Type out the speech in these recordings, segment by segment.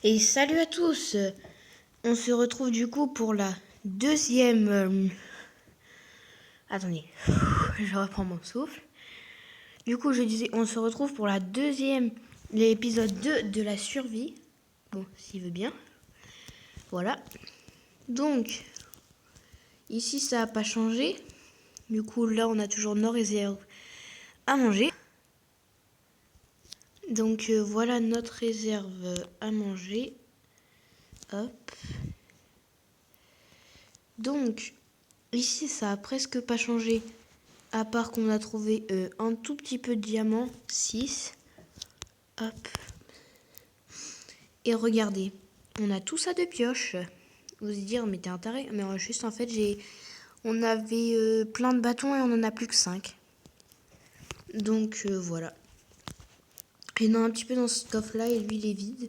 Et salut à tous. On se retrouve du coup pour la deuxième... Attendez, je reprends mon souffle. Du coup, je disais, on se retrouve pour la deuxième... L'épisode 2 de la survie. Bon, s'il veut bien. Voilà. Donc, ici, ça n'a pas changé. Du coup, là, on a toujours nos réserves à manger. Donc, voilà notre réserve à manger. Hop. Donc, ici, ça a presque pas changé. À part qu'on a trouvé un tout petit peu de diamants. 6. Hop. Et regardez. On a tout ça de pioche. Vous allez dire, mais t'es un taré. Mais juste en fait, on avait plein de bâtons et on en a plus que 5. Donc voilà. Il y en a un petit peu dans ce coffre là et lui il est vide.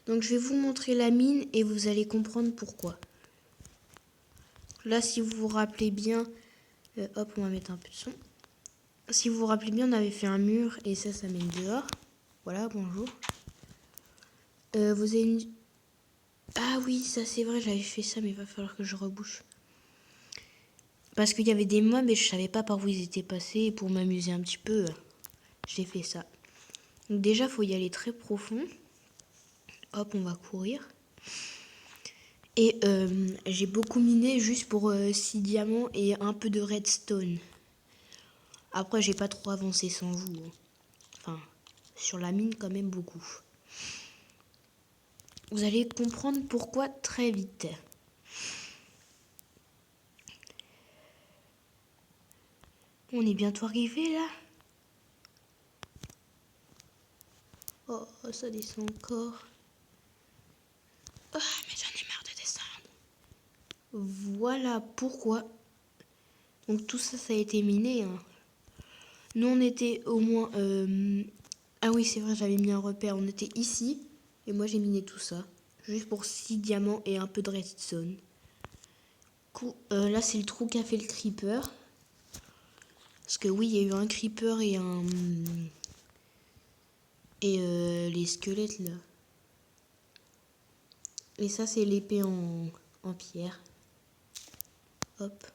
Donc je vais vous montrer la mine et vous allez comprendre pourquoi. Là si vous vous rappelez bien, hop on va mettre un peu de son. Si vous vous rappelez bien on avait fait un mur et ça mène dehors. Voilà bonjour. Vous avez une... Ah oui ça c'est vrai j'avais fait ça mais il va falloir que je rebouche. Parce qu'il y avait des mobs et je savais pas par où ils étaient passés et pour m'amuser un petit peu j'ai fait ça. Donc déjà faut y aller très profond. Hop on va courir. Et j'ai beaucoup miné juste pour 6 diamants et un peu de redstone. Après, j'ai pas trop avancé sans vous. Enfin, sur la mine, quand même beaucoup. Vous allez comprendre pourquoi très vite. On est bientôt arrivé là. Oh, ça descend encore. Oh, mais j'en ai marre de descendre. Voilà pourquoi. Donc tout ça, ça a été miné. Hein. Nous, on était au moins... Ah oui, c'est vrai, j'avais mis un repère. On était ici. Et moi, j'ai miné tout ça. Juste pour 6 diamants et un peu de redstone. Là, c'est le trou qu'a fait le creeper. Parce que oui, il y a eu un creeper et un... Et les squelettes, là. Et ça, c'est l'épée en pierre. Hop.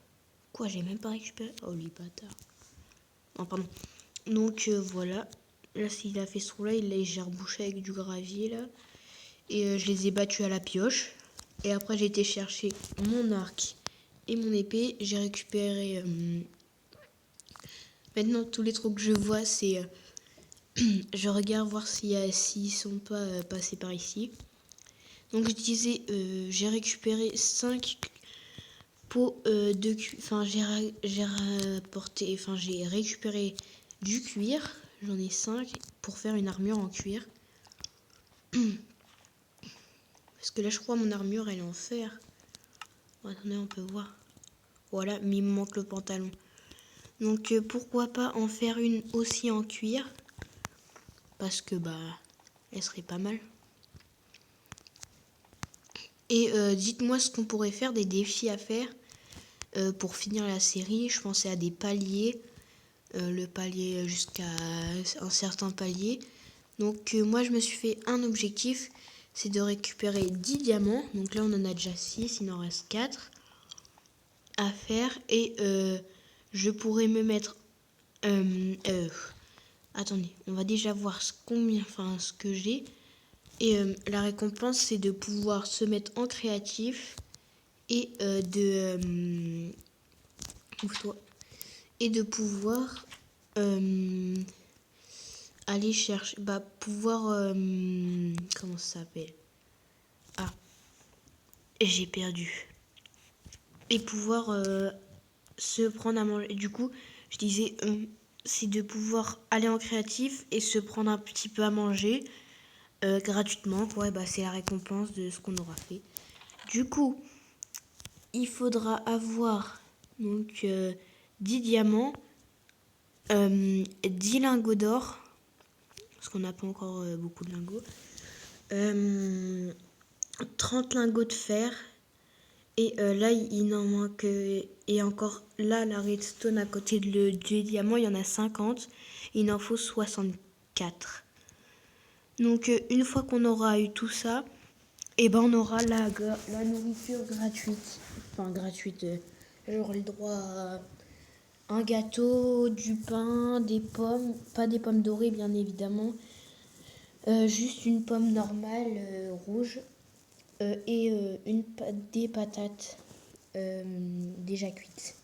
Quoi, j'ai même pas récupéré... Oh, les bâtards. Non, pardon. Donc, voilà. Là, s'il a fait ce trou-là, j'ai rebouché avec du gravier, là. Et je les ai battus à la pioche. Et après, j'ai été chercher mon arc et mon épée. J'ai récupéré... Maintenant, tous les trous que je vois, c'est... je regarde voir s'ils sont pas passés par ici. Donc, je disais, j'ai récupéré 5 pots de cuir. Enfin, j'ai récupéré du cuir. J'en ai 5 pour faire une armure en cuir. Parce que là, je crois, mon armure, elle est en fer. Oh, attendez, on peut voir. Voilà, mais il me manque le pantalon. Donc, pourquoi pas en faire une aussi en cuir. Parce que, bah, elle serait pas mal. Et dites-moi ce qu'on pourrait faire, des défis à faire pour finir la série. Je pensais à des paliers. Le palier jusqu'à un certain palier. Donc moi je me suis fait un objectif, c'est de récupérer 10 diamants. Donc là on en a déjà 6, il en reste 4 à faire. Et je pourrais me mettre... attendez, on va déjà voir ce que j'ai. Et la récompense c'est de pouvoir se mettre en créatif et ouvre-toi. Et de pouvoir aller chercher, pouvoir, comment ça s'appelle? Ah, j'ai perdu. Et pouvoir se prendre à manger. Du coup, je disais, c'est de pouvoir aller en créatif et se prendre un petit peu à manger gratuitement. Ouais, c'est la récompense de ce qu'on aura fait. Du coup, il faudra avoir donc 10 diamants, 10 lingots d'or, parce qu'on n'a pas encore beaucoup de lingots, 30 lingots de fer, et là il n'en manque, et encore là la redstone à côté du diamant il y en a 50, il en faut 64. Donc une fois qu'on aura eu tout ça, et ben on aura la nourriture gratuite. Enfin gratuite, j'aurai le droit à un gâteau, du pain, des pommes, pas des pommes dorées bien évidemment, juste une pomme normale rouge et des patates déjà cuites.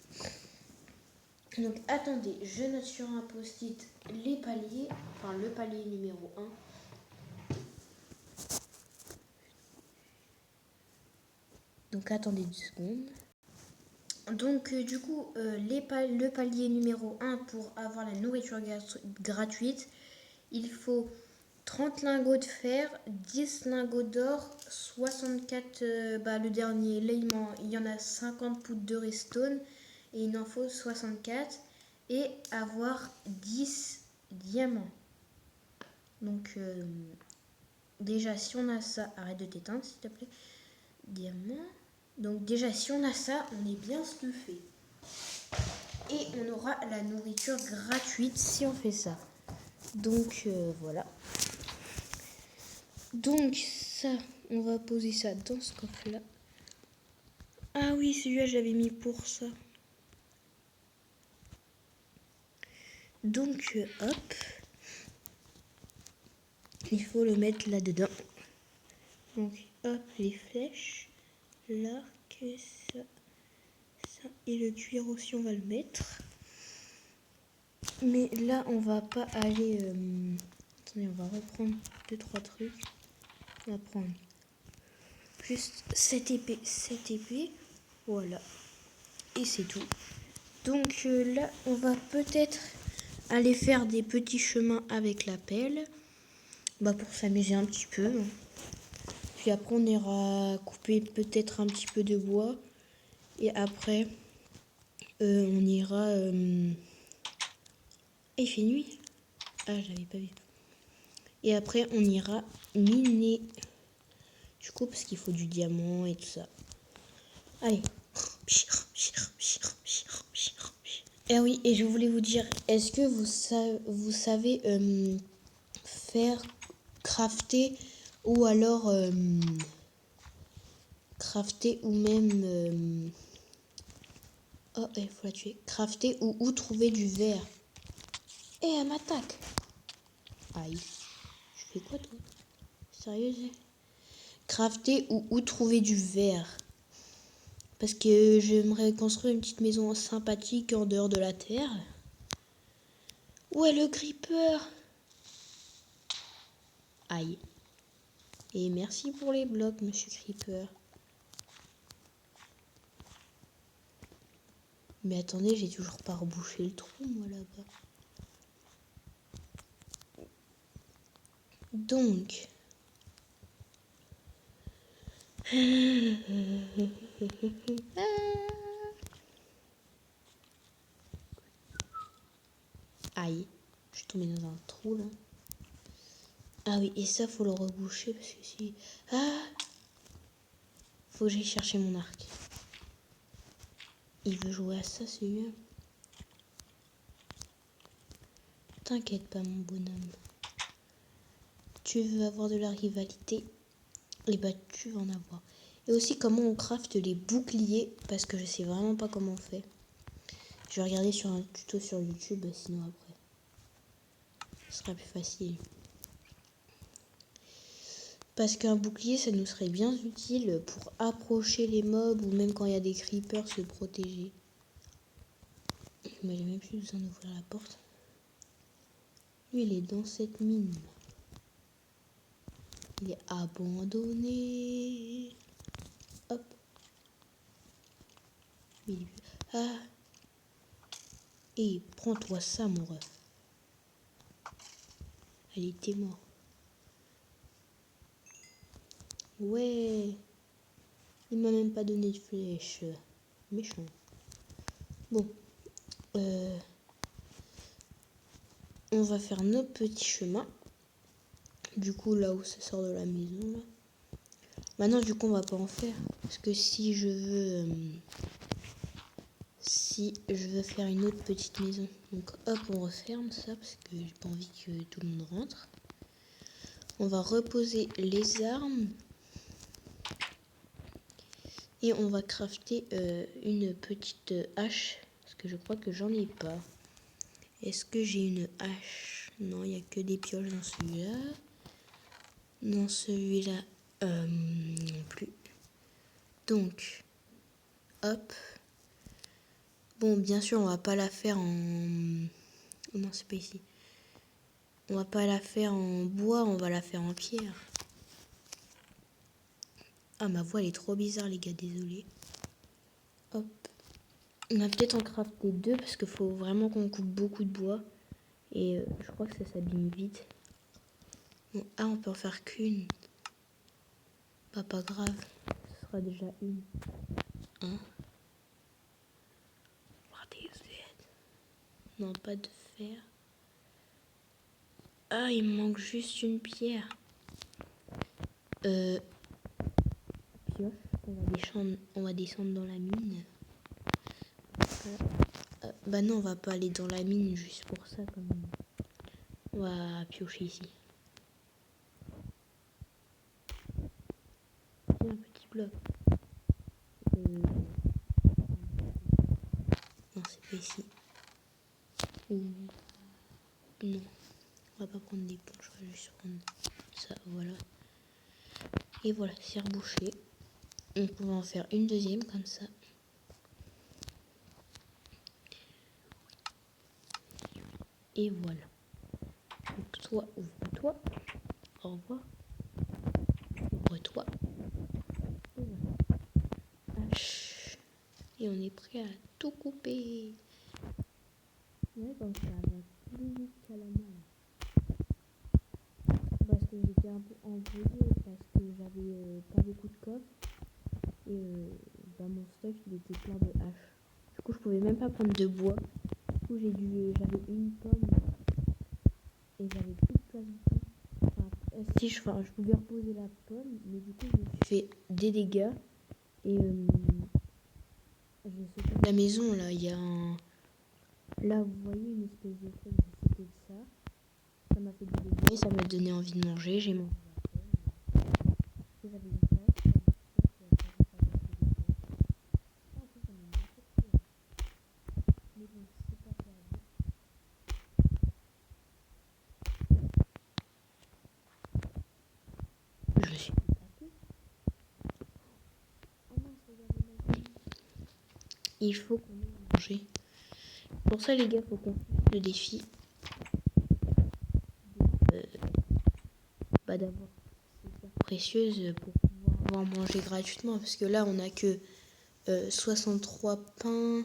Donc attendez, je note sur un post-it les paliers, enfin le palier numéro 1. Donc attendez 2 secondes. Donc du coup, le palier numéro 1 pour avoir la nourriture gratuite, il faut 30 lingots de fer, 10 lingots d'or, 64, le dernier, là il y en a 50 poudres de Redstone et il en faut 64 et avoir 10 diamants. Donc déjà si on a ça, arrête de t'éteindre s'il te plaît, diamants. Donc déjà si on a ça, on est bien stuffé. Et on aura la nourriture gratuite si on fait ça. Donc voilà. Donc ça, on va poser ça dans ce coffre-là. Ah oui, celui-là, j'avais mis pour ça. Donc hop. Il faut le mettre là-dedans. Donc hop, les flèches. L'arc, ça. Et le cuir aussi, on va le mettre. Mais là, on va pas aller... Attendez, on va reprendre 2-3 trucs. On va prendre juste cette épée. Voilà. Et c'est tout. Donc là, on va peut-être aller faire des petits chemins avec la pelle. Pour s'amuser un petit peu. Puis après, on ira couper peut-être un petit peu de bois. Et après, on ira... il fait nuit. Ah, j'avais pas vu. Et après, on ira miner. Du coup, parce qu'il faut du diamant et tout ça. Allez. Et oui, et je voulais vous dire, est-ce que vous savez faire crafter ou alors crafter ou même... Oh, il faut la tuer. Crafter ou où trouver du verre. Et elle m'attaque. Aïe. Je fais quoi toi? Sérieux? Crafter ou où trouver du verre. Parce que j'aimerais construire une petite maison sympathique en dehors de la terre. Où est le creeper? Aïe. Et merci pour les blocs, monsieur Creeper. Mais attendez, j'ai toujours pas rebouché le trou, moi, là-bas. Donc... Aïe. Je suis tombée dans un trou, là. Ah oui, et ça, faut le reboucher, parce que si... Ah! Faut que j'aille chercher mon arc. Il veut jouer à ça, celui-là. T'inquiète pas, mon bonhomme. Tu veux avoir de la rivalité? Et bah, tu vas en avoir. Et aussi, comment on crafte les boucliers, parce que je sais vraiment pas comment on fait. Je vais regarder sur un tuto sur YouTube, sinon après. Ce sera plus facile. Parce qu'un bouclier, ça nous serait bien utile pour approcher les mobs ou même quand il y a des creepers, se protéger. Mais j'ai même plus besoin d'ouvrir la porte. Lui, il est dans cette mine. Il est abandonné. Hop. Ah. Et prends-toi ça, mon ref. Elle était morte. Ouais. Il m'a même pas donné de flèche. Méchant. Bon. On va faire nos petits chemins. Du coup, là où ça sort de la maison, là. Maintenant, du coup, on va pas en faire. Parce que si je veux faire une autre petite maison. Donc, hop, on referme ça. Parce que j'ai pas envie que tout le monde rentre. On va reposer les armes. Et on va crafter une petite hache. Parce que je crois que j'en ai pas. Est-ce que j'ai une hache? Non, il n'y a que des pioches dans celui-là. Dans celui-là, non plus. Donc, hop. Bon, bien sûr, on va pas la faire en... Non, c'est pas ici. On va pas la faire en bois, on va la faire en pierre. Ah, ma voix, elle est trop bizarre, les gars, désolé. Hop. On va peut-être en crafter 2 parce qu'il faut vraiment qu'on coupe beaucoup de bois. Et je crois que ça s'abîme vite. Bon, ah, on peut en faire qu'une. Pas grave. Ce sera déjà une. Hein? Non, pas de fer. Ah, il me manque juste une pierre. Pioche. On va descendre dans la mine. Bah non, on va pas aller dans la mine juste pour ça quand même. On va piocher ici. Un petit bloc. Non, c'est pas ici. Non, on va pas prendre des ponts, je vais juste prendre ça, voilà. Et voilà, c'est rebouché. Donc on va en faire une deuxième comme ça. Et voilà. Donc toi, ouvre-toi. Au revoir. Ouvre-toi. Et voilà. Hache. Et on est prêt à tout couper. Ouais, comme ça va plus vite qu'à la main. Parce que j'étais un peu embrouillée parce que j'avais pas beaucoup de coffres. Et bah, mon stock il était plein de haches. Du coup je pouvais même pas prendre de bois. Du coup j'avais une pomme et j'avais plus de place du tout. Enfin, si je pouvais reposer la pomme, mais du coup je me suis fait des dégâts. Et j'ai sauté de la maison là, il y a un... Là vous voyez une espèce de truc, j'ai sauté de ça. Ça m'a fait des dégâts, ça m'a donné envie de manger, j'ai mangé la pomme. J'avais une place. Mais bon, c'est pas grave. Je me suis tapé. Oh mince, regardez ma vie. Il faut qu'on ait à manger. Pour ça, les gars, faut qu'on fasse le défi. D'avoir ces terres précieuses pour pouvoir manger gratuitement. Parce que là, on a que 63 pains.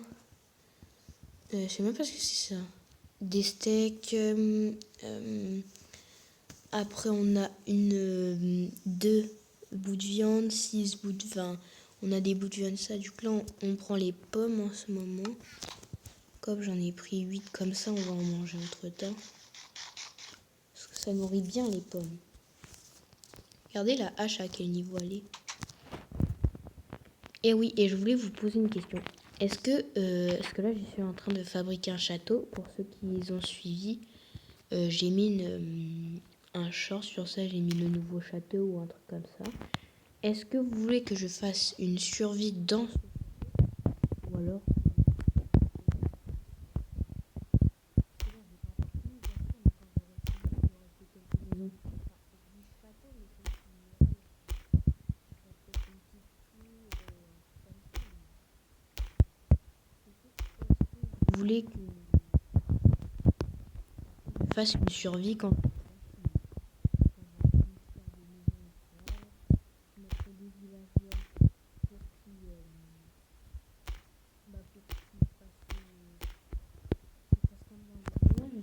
Je sais même pas ce que c'est ça. Des steaks. Après, on a deux bouts de viande, 6 bouts de vin. On a des bouts de viande, ça. Du coup, là, on prend les pommes en ce moment. Comme j'en ai pris 8 comme ça, on va en manger entre temps. Parce que ça nourrit bien les pommes. Regardez la hache à quel niveau elle est. Et oui, et je voulais vous poser une question. Est-ce que là, je suis en train de fabriquer un château. Pour ceux qui ont suivi, j'ai mis un short sur ça. J'ai mis le nouveau château ou un truc comme ça. Est-ce que vous voulez que je fasse une survie dans ce château ou alors vous voulez que je fasse une survie quand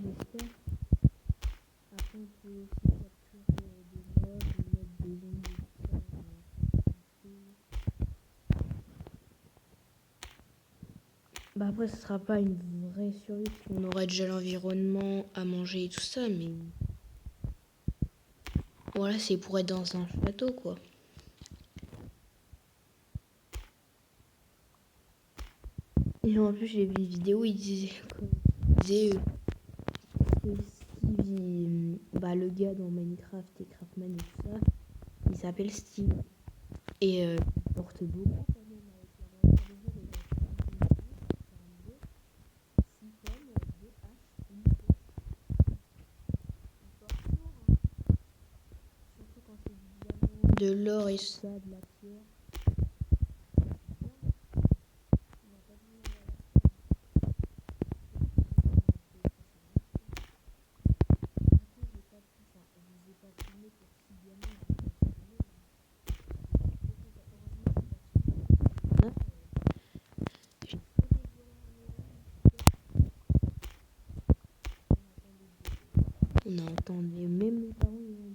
j'espère. Après, on peut aussi capturer des mobs, des zombies, tout ça. Bah après, ce sera pas une vraie survie parce qu'on aura déjà l'environnement à manger et tout ça, mais voilà, c'est pour être dans un château, quoi. Et en plus, j'ai vu une vidéo où il disait que Steve, le gars dans Minecraft et Craftman et tout ça, il s'appelle Steve. Et il porte beaucoup. de l'or et ça, de la pierre. On a entendu même mes parents ils ont dit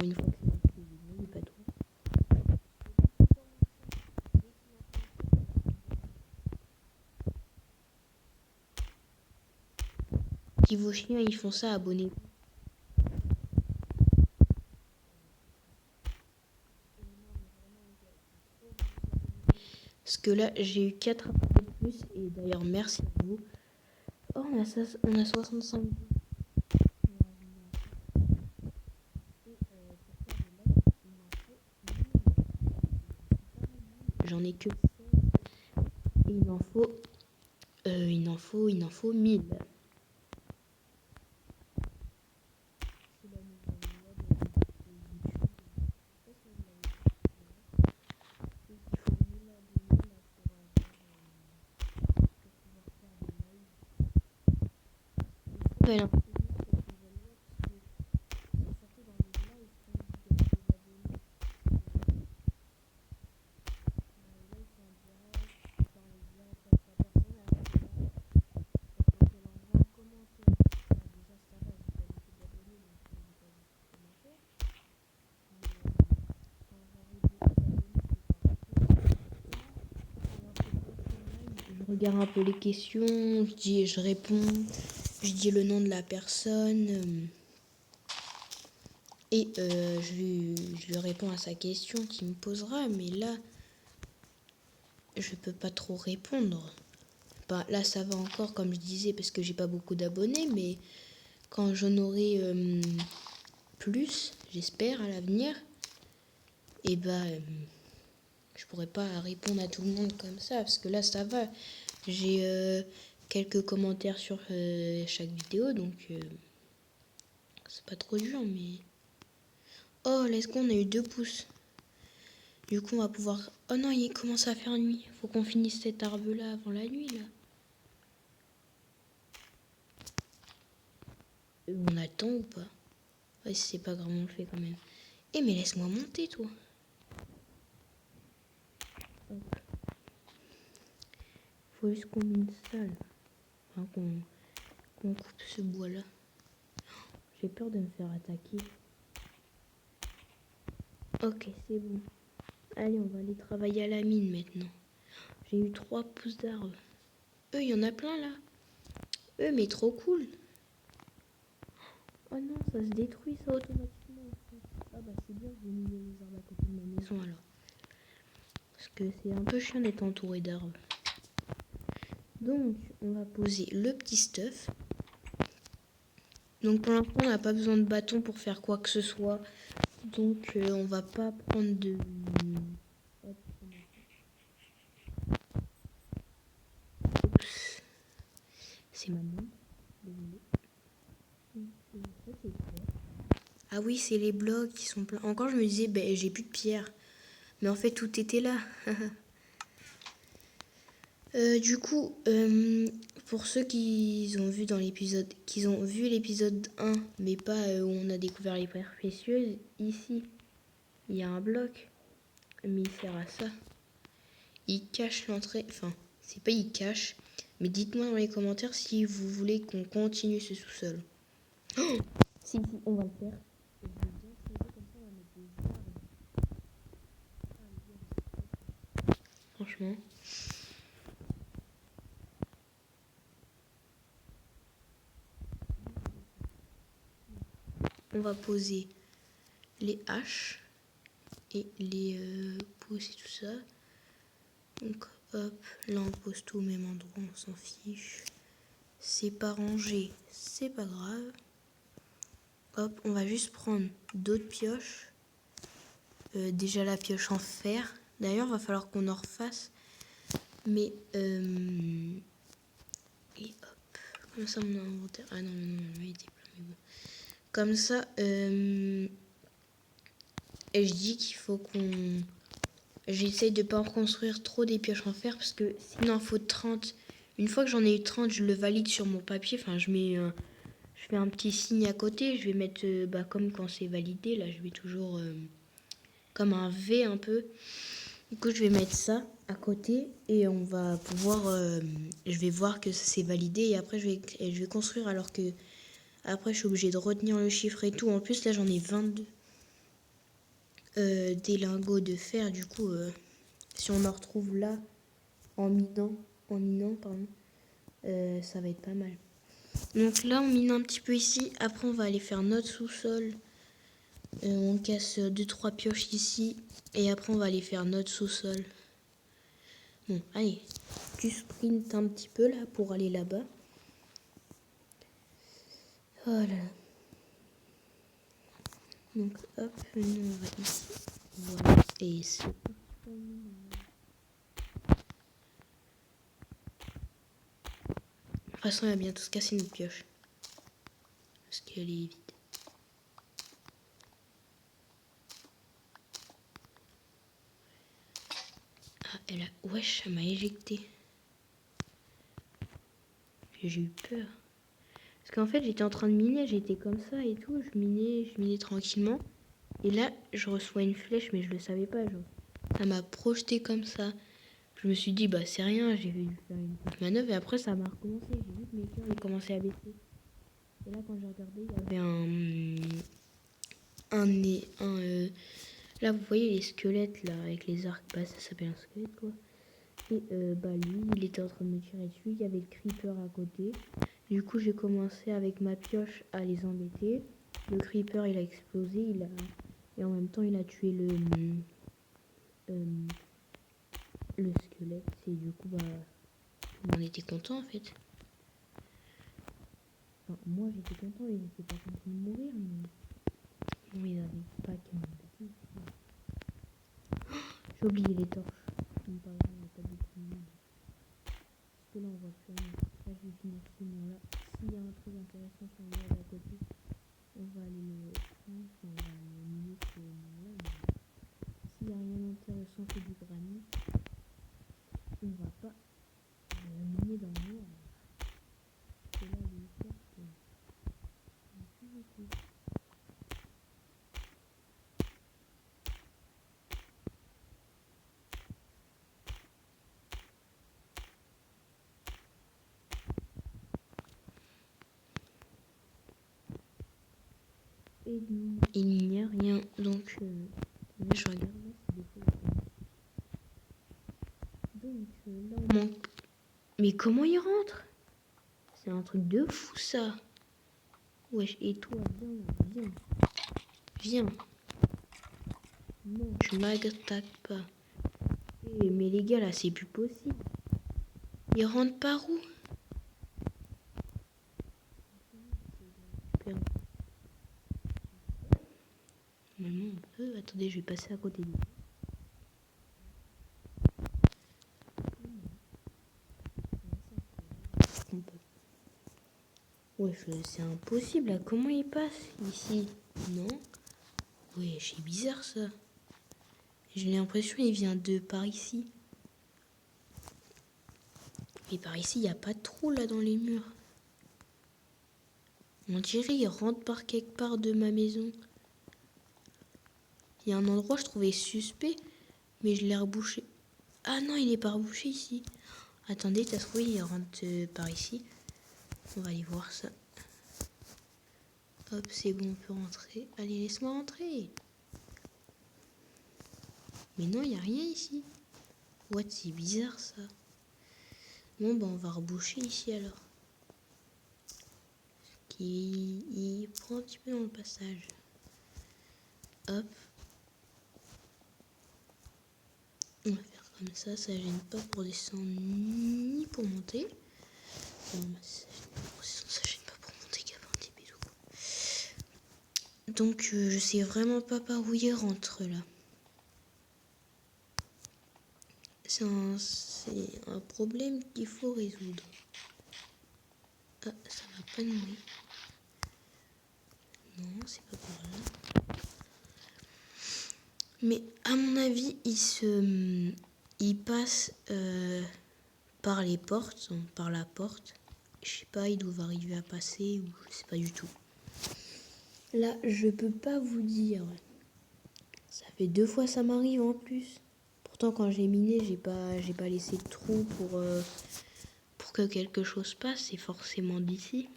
une fois que c'est pas trop. Si vos chiens ils font ça, abonnez-vous. Parce que là, j'ai eu 4 abonnés de plus. Et d'ailleurs, merci à vous. Oh, on a 65. J'en ai que. Et il en faut 1000. Ouais, je regarde un peu les questions, je réponds, je dis le nom de la personne et je lui réponds à sa question qu'il me posera. Mais là, je peux pas trop répondre. Bah, là, ça va encore, comme je disais, parce que j'ai pas beaucoup d'abonnés, mais quand j'en aurai plus, j'espère, à l'avenir, et bah, je pourrais pas répondre à tout le monde comme ça, parce que là, ça va. J'ai quelques commentaires sur chaque vidéo, donc c'est pas trop dur, mais... Oh, là, est-ce qu'on a eu 2 pouces? Du coup, on va pouvoir... Oh non, il commence à faire nuit. Faut qu'on finisse cet arbre-là avant la nuit, là. On attend ou pas? Ouais, si c'est pas grave, on le fait quand même. Eh, mais laisse-moi monter, toi. Hop. Faut juste qu'on mine ça, là. Enfin, qu'on coupe ce bois-là. J'ai peur de me faire attaquer. Ok, c'est bon. Allez, on va aller travailler à la mine maintenant. J'ai eu 3 pousses d'arbres. Il y en a plein, là. Mais trop cool. Oh non, ça se détruit, ça, automatiquement. Ah bah, c'est bien, j'ai mis les arbres à côté de ma maison, alors. Parce que c'est un peu chiant d'être entouré d'arbres. Donc, on va poser le petit stuff. Donc, pour l'instant, on n'a pas besoin de bâton pour faire quoi que ce soit. Donc, on va pas prendre de... Hop. Oups. C'est ma main. Désolée. Ah oui, c'est les blocs qui sont pleins. Encore, je me disais, ben, j'ai plus de pierre. Mais en fait, tout était là. Du coup, pour ceux qui ont vu dans l'épisode, qui ont vu l'épisode 1, mais pas où on a découvert les pierres précieuses, ici, il y a un bloc, mais il sert à ça. Il cache l'entrée, enfin, c'est pas il cache, mais dites-moi dans les commentaires si vous voulez qu'on continue ce sous-sol. Oh si, on va le faire. Franchement. On va poser les haches et les pousses et tout ça. Donc hop, là on pose tout au même endroit, on s'en fiche. C'est pas rangé, c'est pas grave. Hop, on va juste prendre d'autres pioches. Déjà la pioche en fer, D'ailleurs, va falloir qu'on en refasse. Mais et hop, comme ça mon inventaire. Ah non, il était plein, mais bon. Comme ça, et je dis qu'il faut qu'on. J'essaye de pas en construire trop des pioches en fer parce que sinon il en faut 30. Une fois que j'en ai eu 30, je le valide sur mon papier. Enfin, je fais un petit signe à côté. Je vais mettre, comme quand c'est validé, là, je vais toujours comme un V un peu. Du coup, je vais mettre ça à côté et on va pouvoir. Je vais voir que c'est validé et après, je vais construire alors que. Après, je suis obligée de retenir le chiffre et tout. En plus, là, j'en ai 22 des lingots de fer. Du coup, si on en retrouve là en minant, pardon, ça va être pas mal. Donc là, on mine un petit peu ici. Après, on va aller faire notre sous-sol. On casse 2-3 pioches ici. Et après, on va aller faire notre sous-sol. Bon, allez. Tu sprintes un petit peu là pour aller là-bas. Voilà. Donc, hop, nous, on va ici. Voilà. Et c'est parti. De toute façon, elle va bientôt se casser notre pioche. Parce qu'elle est vide. Ah, elle a... Wesh, elle m'a éjecté. J'ai eu peur. Parce qu'en fait, j'étais en train de miner, j'étais comme ça et tout. Je minais tranquillement. Et là, je reçois une flèche, mais je le savais pas, genre. Ça m'a projeté comme ça. Je me suis dit, bah c'est rien, j'ai vu faire une petite manœuvre et après ça m'a recommencé. J'ai vu que mes cœurs ils commençaient à baisser. Et là, quand j'ai regardé, il y avait là, vous voyez les squelettes là avec les arcs, bah ça s'appelle un squelette quoi. Et lui, il était en train de me tirer dessus. Il y avait le creeper à côté. Du coup, j'ai commencé avec ma pioche à les embêter. Le creeper, il a explosé. Et en même temps, il a tué le squelette. Et du coup, on en était content en fait. Enfin, moi, j'étais content. Ils étaient pas contents de mourir, mais bon, ils avaient pas qu'à m'embêter. J'ai oublié les torches. Mais pas grave, il n'y a pas beaucoup de monde. Parce que là, on voit plus rien. Là, je vais finir ce moment-là. S'il y a un truc intéressant sur le web à côté, on va aller le prendre. Enfin, on va le miner ce moment-là. Mais s'il n'y a rien d'intéressant que du granit, on va pas miner dans le noir. Parce que là, les torches, on plus beaucoup. Et il n'y a rien. Donc, là, je regarde. Là, c'est des fois. Donc, là, on manque. Mais comment il rentre? C'est un truc de fou, ça. Wesh, et toi, viens. Viens. Non, tu m'attaques pas. Mais les gars, là, c'est plus possible. Ils rentrent par où? Normalement, on peut. Attendez, je vais passer à côté de lui. On peut. Ouais, c'est impossible. Là. Comment il passe ici? Non? Ouais, c'est bizarre ça. J'ai l'impression qu'il vient de par ici. Mais par ici, il n'y a pas de trou là dans les murs. On dirait qu'il rentre par quelque part de ma maison. Il y a un endroit je trouvais suspect, mais je l'ai rebouché. Ah non, il est pas rebouché ici. Attendez, t'as trouvé, il rentre par ici. On va aller voir ça. Hop, c'est bon, on peut rentrer. Allez, laisse-moi rentrer. Mais non, il n'y a rien ici. What, c'est bizarre ça. Bon, on va reboucher ici alors. Il prend un petit peu dans le passage. Hop. On va faire comme ça gêne pas pour descendre ni pour monter. Non, ça gêne pas pour monter qu'à un des bidous. Donc je sais vraiment pas par où il rentre là. c'est un problème qu'il faut résoudre. Ah, ça va pas nouer. Non, c'est pas par là. Mais à mon avis, il passe par les portes, par la porte. Je sais pas, ils doivent arriver à passer ou je sais pas du tout. Là, je peux pas vous dire. Ça fait 2 fois ça m'arrive en plus. Pourtant, quand j'ai miné, j'ai pas laissé de trou pour que quelque chose passe. C'est forcément d'ici.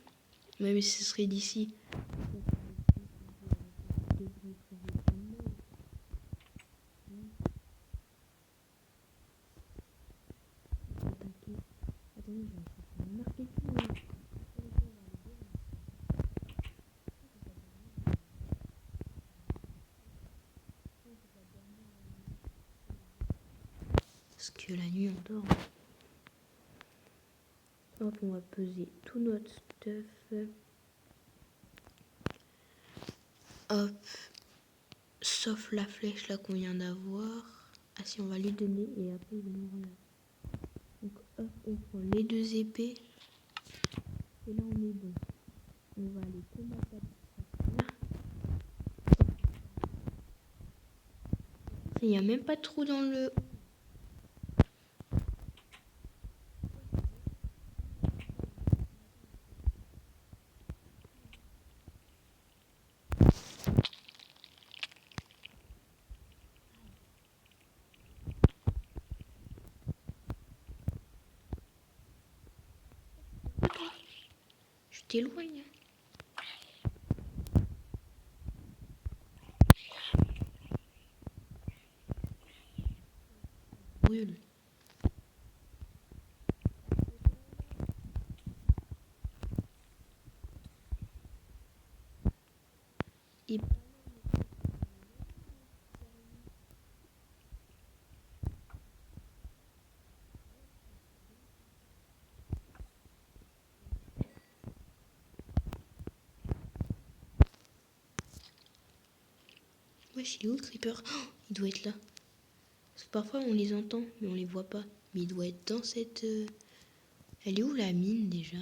Même si ce serait d'ici. Parce que la nuit on dort. Hop, on va peser tout notre stuff. Hop. Sauf la flèche là qu'on vient d'avoir. Ah si, on va lui donner et après il va nous remettre. Donc hop, on prend les 2 épées. Et là on est bon. On va aller combattre la petite sorcière. Il n'y a même pas de trou dans le... Je t'éloigne. Brûle. Et... Wesh, il est où le creeper? Oh, il doit être là. Parce que parfois on les entend, mais on les voit pas. Mais il doit être dans cette... Elle est où la mine déjà?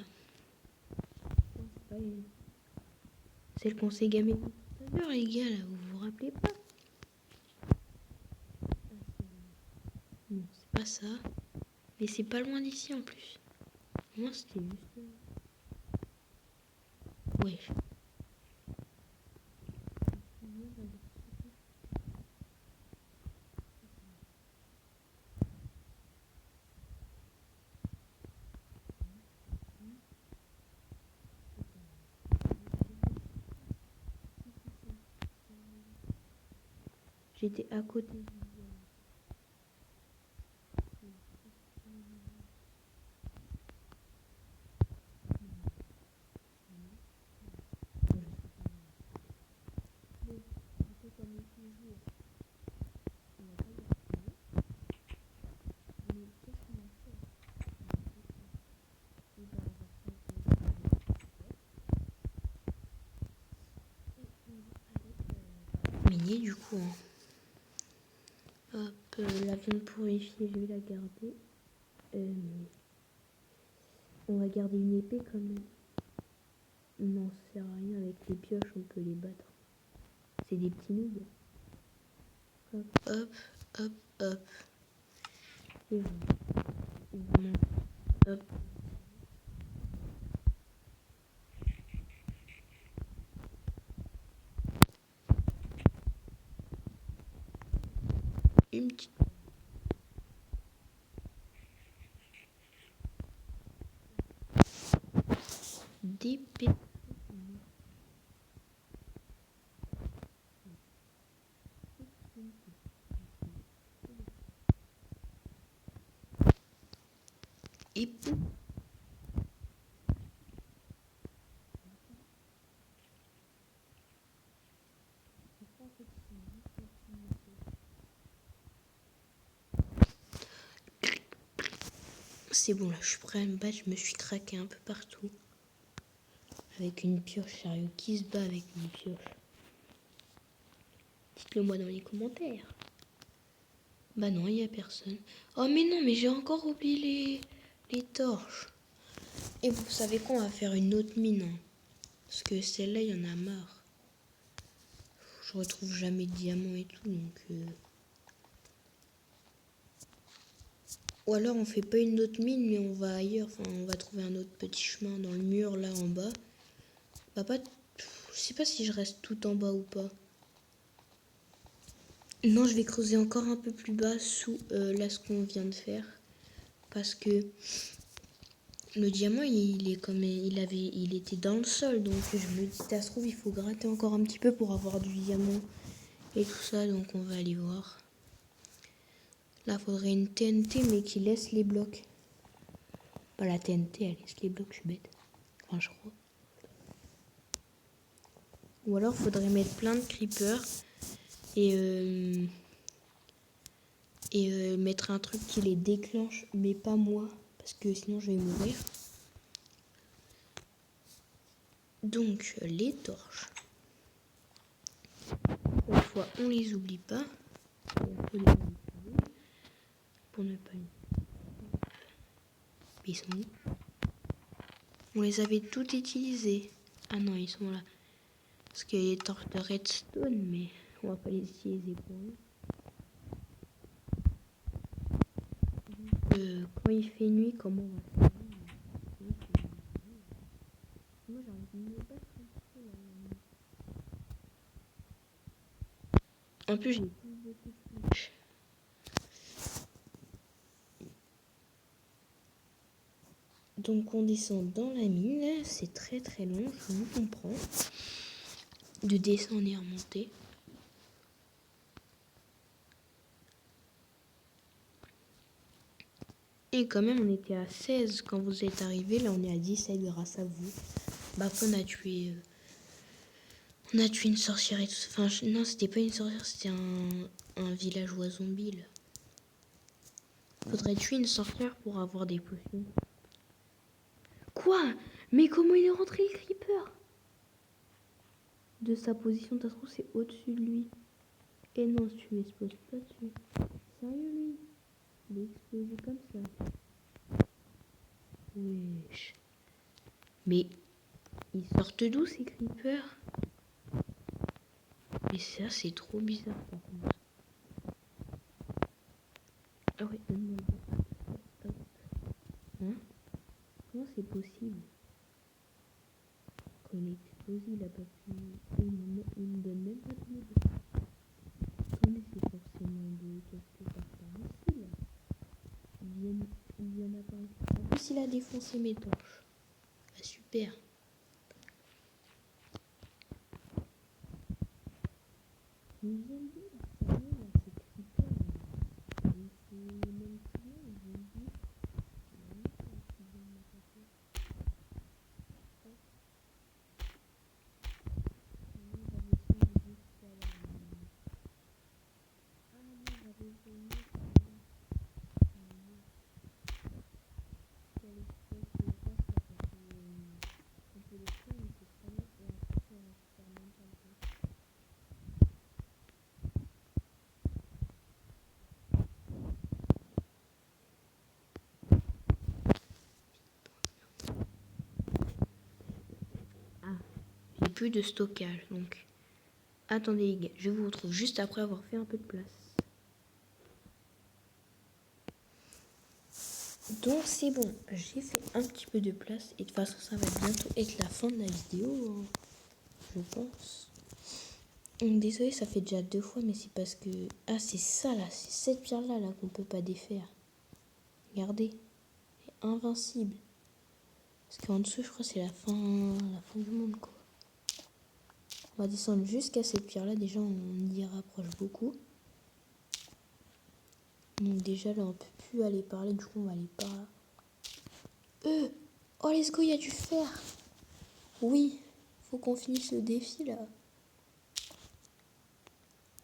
Celle qu'on s'est gamée tout à l'heure, les gars, là, vous vous rappelez pas? Non, c'est pas ça. Mais c'est pas loin d'ici en plus. Moi, c'était juste... Ouais. J'étais à côté. Minier du coup. Hein. Hop, la viande purifiée, je vais la garder. On va garder une épée quand même. Non, ça sert à rien. Avec les pioches, on peut les battre. C'est des petits noobs. Hop, hop, hop, hop. Et voilà. Hop. Une petite... D'épée. Et c'est bon, là, je suis prêt à me battre. Je me suis craqué un peu partout. Avec une pioche, sérieux. Qui se bat avec une pioche? Dites-le moi dans les commentaires. Bah non, il n'y a personne. Oh mais non, mais j'ai encore oublié les torches. Et vous savez quoi, on va faire une autre mine. Hein. Parce que celle-là, il y en a marre. Je retrouve jamais de diamants et tout, donc... Ou alors on fait pas une autre mine, mais on va ailleurs. Enfin, on va trouver un autre petit chemin dans le mur, là, en bas. Bah pas... Je sais pas si je reste tout en bas ou pas. Non, je vais creuser encore un peu plus bas, sous là, ce qu'on vient de faire. Parce que... Le diamant, il est comme il était dans le sol, donc je me dis, ça se trouve, il faut gratter encore un petit peu pour avoir du diamant et tout ça, donc on va aller voir. Là, il faudrait une TNT, mais qui laisse les blocs. Pas la TNT, elle laisse les blocs, je suis bête. Enfin, je crois. Ou alors, il faudrait mettre plein de creepers et mettre un truc qui les déclenche, mais pas moi, parce que sinon je vais mourir. Donc, les torches. Cette fois, on les oublie pas. On peut les utiliser pour ne pas... Ils sont où? On les avait toutes utilisées. Ah non, ils sont là. Parce qu'il y a les torches de redstone, mais on va pas les utiliser pour eux. Quand il fait nuit, comment on va faire? Moi, j'ai envie de me battre un petit peu là. En plus, j'ai plus beaucoup de flèches. Donc, on descend dans la mine. C'est très très long, je vous comprends. De descendre et remonter. Et quand même, on était à 16 quand vous êtes arrivés. Là, on est à 17 grâce à vous. Bah, après, on a tué une sorcière et tout. Enfin, non, c'était pas une sorcière, c'était un villageois zombie, là. Faudrait tuer une sorcière pour avoir des potions. Quoi? Mais comment il est rentré, le creeper? De sa position, t'as trouvé, c'est au-dessus de lui. Et non, si tu l'exploses pas dessus. Sérieux, lui? Il est explosé comme ça. Wesh. Mais ils sortent d'où, ces creepers? Mais ça, c'est trop bizarre, par contre. Ah ouais, donne-moi le hop. Hein? Comment c'est possible? Quand il est explosé, il a pas pu... Il me donne même pas de mots. Attendez, c'est forcément de quelque part par ici, là. Il vient d'apparaître. En plus, il a défoncé mes torches. Bah, super. Mais ils viennent d'où, là? Sérieux, là, c'est creepers, là. Mais c'est même plus loin, ils viennent d'où? J'ai plus de stockage, donc attendez les gars, je vous retrouve juste après avoir fait un peu de place. Donc c'est bon, j'ai fait un petit peu de place et de toute façon ça va bientôt être la fin de la vidéo, hein, je pense. Désolé, ça fait déjà 2 fois, mais c'est parce que... Ah, c'est ça là, c'est cette pierre là, qu'on peut pas défaire. Regardez, c'est invincible. Parce qu'en dessous, je crois que c'est la fin du monde, quoi. On va descendre jusqu'à cette pierre là, déjà on y rapproche beaucoup. Donc déjà là, on peut plus aller par là, du coup on va aller par là. Oh, let's go, il y a du fer. Oui, faut qu'on finisse le défi là.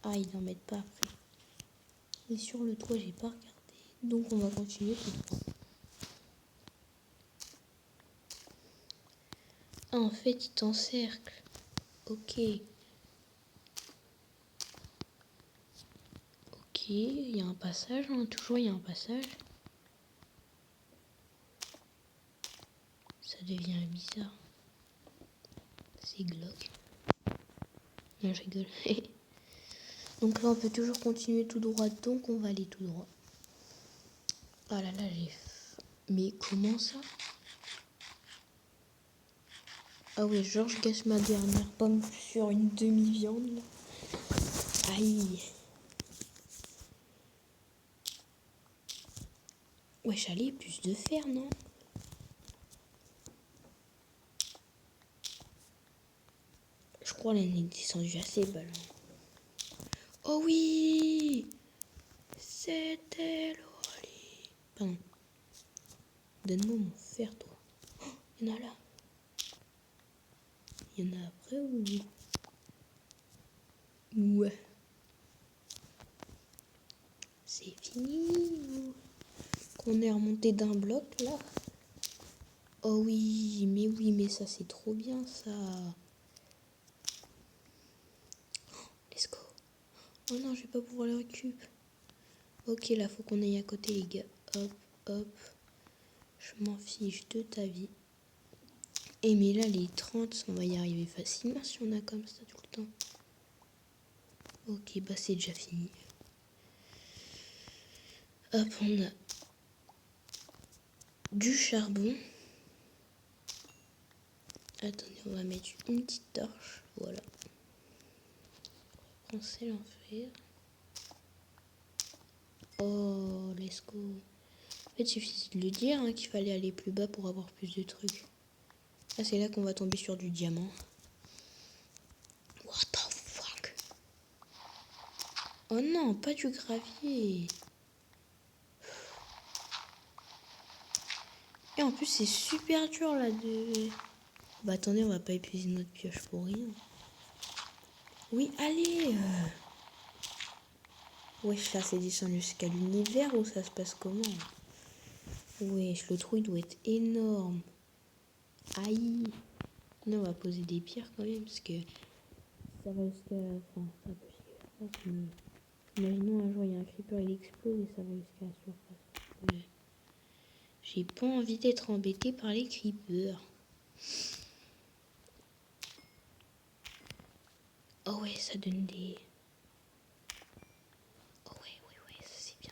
Ah, ils n'en mettent pas après. Et sur le toit, j'ai pas regardé. Donc on va continuer tout droit. Ah, en fait, il t'encercle. Ok. Ok. Ok, il y a un passage, hein. Toujours il y a un passage. Ça devient bizarre. C'est glauque. Non, je rigole. Donc là, on peut toujours continuer tout droit, donc on va aller tout droit. Ah là là, j'ai... Mais comment ça? Ah ouais, genre je gâche ma dernière pomme sur une demi-viande. Là. Aïe. Wesh, allez, plus de fer, non? Je crois qu'elle est descendue assez bas. Là. Oh oui! C'était l'Oli. Pardon. Donne-moi mon fer, toi. Oh, il y en a là. Il y en a après ou... Ouais. C'est fini ou... Qu'on est remonté d'un bloc, là? Oh oui, mais ça, c'est trop bien, ça. Let's go. Oh non, je vais pas pouvoir le récup. Ok, là, faut qu'on aille à côté, les gars. Hop, hop. Je m'en fiche de ta vie. Et mais là, les 30, on va y arriver facilement si on a comme ça tout le temps. Ok, bah c'est déjà fini. Hop, on a du charbon. Attendez, on va mettre une petite torche. Voilà. On sait l'enfer. Oh, let's go. En fait, il suffit de le dire hein, qu'il fallait aller plus bas pour avoir plus de trucs. Ah, c'est là qu'on va tomber sur du diamant. What the fuck? Oh non, pas du gravier. Et en plus, c'est super dur là de... Bah attendez, on va pas épuiser notre pioche pour rien. Oui, allez Wesh, là, c'est descendu jusqu'à l'univers ou ça se passe comment? Wesh, le trou, il doit être énorme. Aïe. Là, on va poser des pierres quand même, parce que ça va jusqu'à... Enfin, ça peut jusqu'à la surface, mais... Imaginons un jour, il y a un creeper, il explose et ça va jusqu'à la surface. Ouais. J'ai pas envie d'être embêté par les creepers. Oh ouais, ça donne des... Oh ouais, ça c'est bien.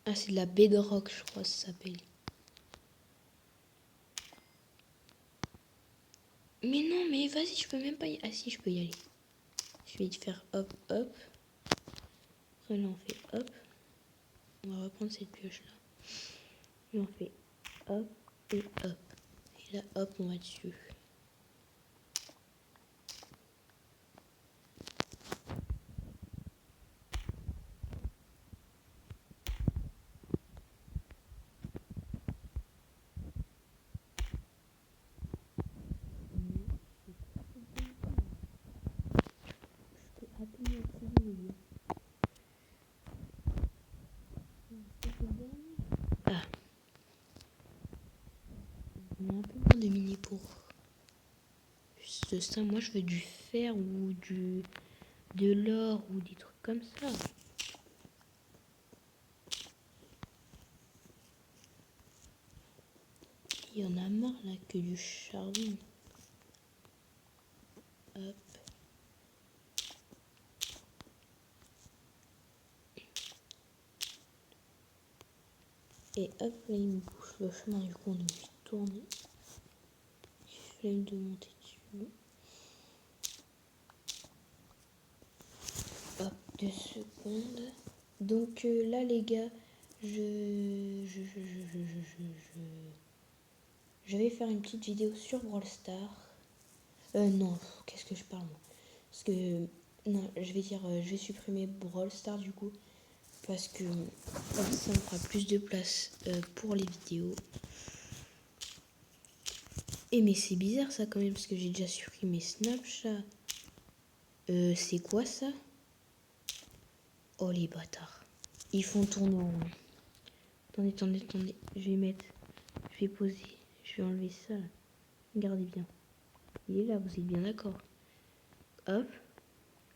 Ah, c'est de la bedrock, je crois, ça s'appelle. Mais non, mais vas-y, je peux même pas y... Ah si, je peux y aller. Je vais te faire hop, hop. Après, là, on fait hop. On va reprendre cette pioche-là. Et on fait hop et hop. Et là, hop, on va dessus. Je peux à peine accélérer, les gars. Ah. On a un peu moins de mini pour juste ça. Moi, je veux du fer ou de l'or ou des trucs comme ça. Il y en a marre là que du charbon. Hop. Et hop, là il me bouge le chemin, du coup on est obligé de tourner. Flemme de monter dessus. Hop, 2 secondes. Donc là les gars, je vais faire une petite vidéo sur Brawl Stars. Non, qu'est-ce que je parle moi? Parce que, non, je vais dire, je vais supprimer Brawl Stars du coup. Parce que ça me fera plus de place pour les vidéos. Et mais c'est bizarre ça quand même, parce que j'ai déjà supprimé Snapchat. C'est quoi ça? Oh les bâtards. Ils font tourner en rond. Attendez. Je vais mettre. Je vais poser. Je vais enlever ça là. Regardez bien. Il est là, vous êtes bien d'accord. Hop.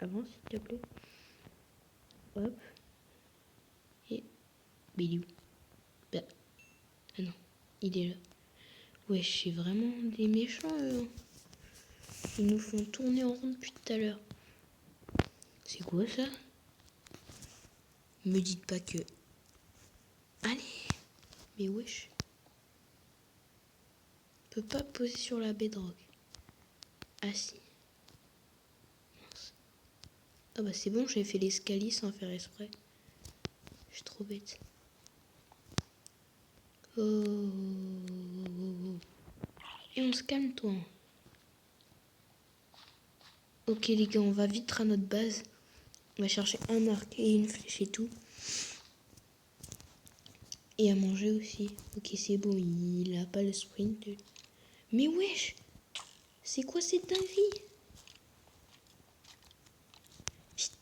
avance s'il te plaît. Hop. Et... Mais il est où? Bah... Ah non, il est là. Wesh, c'est vraiment des méchants, eux. Ils nous font tourner en rond depuis tout à l'heure. C'est quoi ça? Me dites pas que... Allez! Mais wesh. On peut pas poser sur la bedrock. Ah si. Mince. Ah bah c'est bon, j'ai fait l'escalier sans faire exprès. Je suis trop bête. Oh. Et on se calme, toi. Ok les gars, on va vite à notre base. On va chercher un arc et une flèche et tout. Et à manger aussi. Ok, c'est bon, il a pas le sprint. Mais wesh! C'est quoi cette dinguerie? Vite!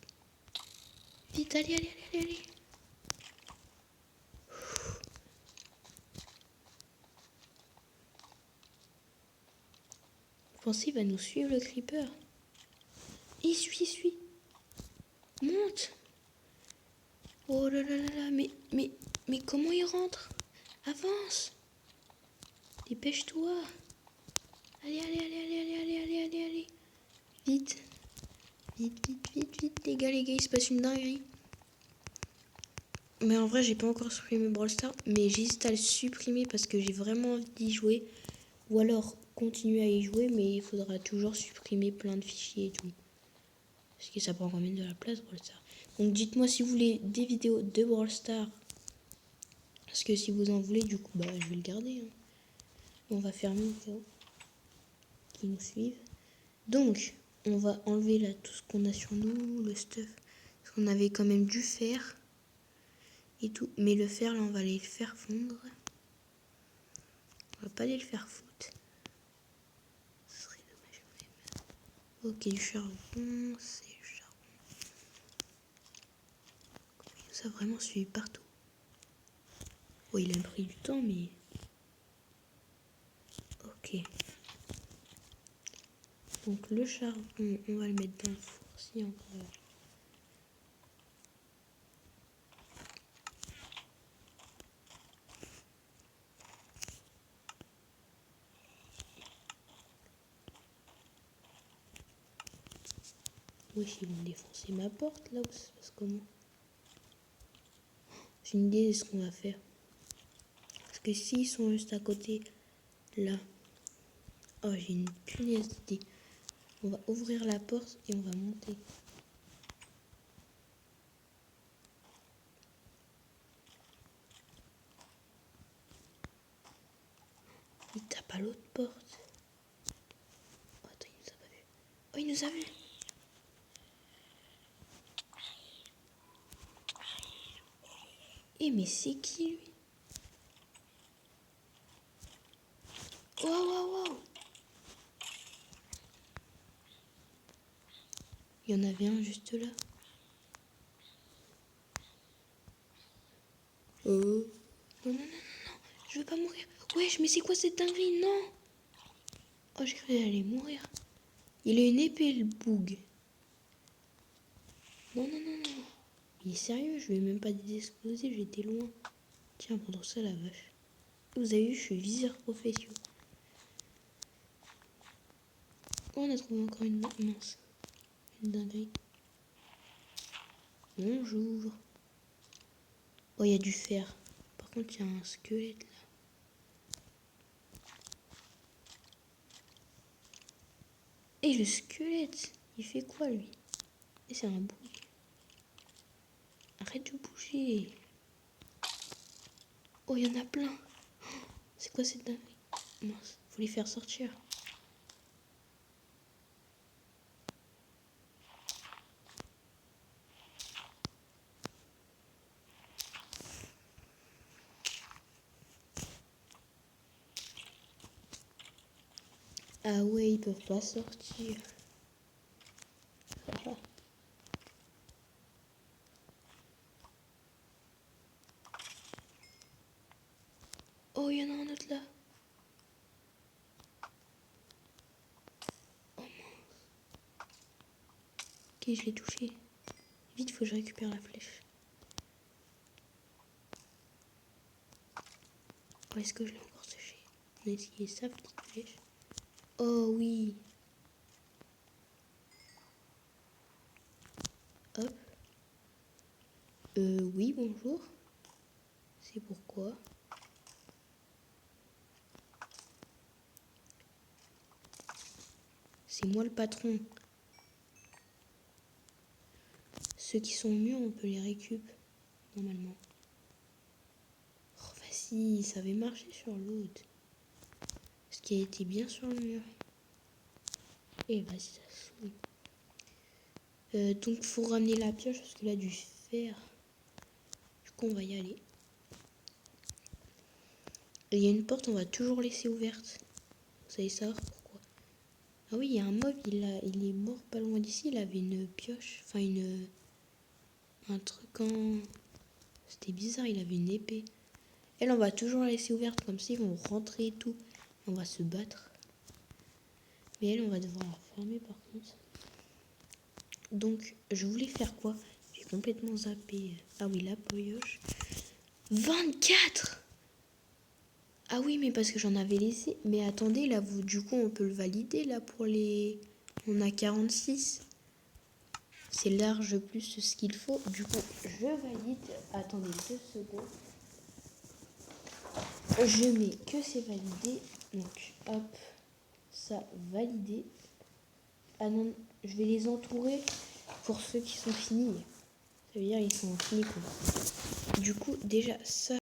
Vite, allez, allez, allez, allez! Vous pensez qu'il va nous suivre le creeper? Il suit! Monte! Oh là là là là, mais comment il rentre? Avance! Dépêche-toi! Allez, allez, allez, allez, allez, allez, allez, allez, allez! Vite! Vite, les gars, il se passe une dinguerie. Mais en vrai, j'ai pas encore supprimé Brawl Stars, mais j'hésite à le supprimer parce que j'ai vraiment envie d'y jouer. Ou alors continuer à y jouer, mais il faudra toujours supprimer plein de fichiers et tout. Parce que ça prend quand même de la place, Brawl Stars. Donc dites-moi si vous voulez des vidéos de Brawl Stars. Parce que si vous en voulez, du coup, bah je vais le garder. Hein. On va fermer au cas où qui nous suivent. Donc, on va enlever là tout ce qu'on a sur nous, le stuff. Parce qu'on avait quand même du fer. Et tout. Mais le fer, là, on va aller le faire fondre. On va pas aller le faire foutre. Ce serait dommage. Ok, du charbon, c'est du charbon. Il nous a vraiment suivi partout. Oh, il a pris du temps, mais... Ok. Donc le charbon, on va le mettre dans le four si encore. Oui, ils vont défoncer ma porte là, ou ça se passe comment? J'ai une idée de ce qu'on va faire. Parce que s'ils sont juste à côté, là. Oh, j'ai une punaise d'idée. On va ouvrir la porte et on va monter. Il tape à l'autre porte. Oh, attends, il nous a pas vu. Oh, il nous a vu. Eh, mais c'est qui lui? Waouh. Il y en avait un juste là. Oh. Non. Je veux pas mourir. Wesh, mais c'est quoi cette dinguerie? Non. Oh, j'ai cru qu'elle allait mourir. Il a une épée, le boug. Non. Il est sérieux, je lui ai même pas dit d'exploser, j'étais loin. Tiens, prendre ça, la vache. Vous avez vu, je suis viseur professionnel. Oh, on a trouvé encore une mince. Une dinguerie. Bonjour. Oh, il y a du fer. Par contre, il y a un squelette là. Et le squelette, il fait quoi lui? Et c'est un bouc. Arrête de bouger. Oh, il y en a plein. C'est quoi cette dinguerie? Mince, faut les faire sortir. Ah ouais, ils peuvent pas sortir. Oh, il y en a un autre là. Oh mince. Ok, je l'ai touché. Vite, faut que je récupère la flèche. Oh, est-ce que je l'ai encore séché? On a essayé sa petite flèche. Oh oui. Hop. Oui, bonjour. C'est pourquoi? C'est moi le patron. Ceux qui sont mûrs, on peut les récupérer, normalement. Oh, vas-y, ça avait marché sur l'autre. Ce qui a été bien sur le mur. Et vas-y, ça saoule. Donc, faut ramener la pioche parce qu'il a du fer. Du coup, on va y aller. Et il y a une porte, on va toujours laisser ouverte. Vous savez savoir pourquoi? Ah oui, il y a un mob, il est mort pas loin d'ici. Il avait une pioche, enfin un truc en... C'était bizarre, il avait une épée. Elle, on va toujours la laisser ouverte, comme ça ils vont rentrer et tout. On va se battre. Mais elle, on va devoir la fermer par contre. Donc, je voulais faire quoi? J'ai complètement zappé. Ah oui, la pioche. 24! Ah oui, mais parce que j'en avais laissé. Mais attendez, là, du coup, on peut le valider, là, pour les... On a 46. C'est large plus ce qu'il faut. Du coup, je valide. Attendez 2 secondes. Je mets que c'est validé. Donc, hop, ça validé. Ah non, je vais les entourer pour ceux qui sont finis. Ça veut dire ils sont finis quoi. Du coup, déjà, ça,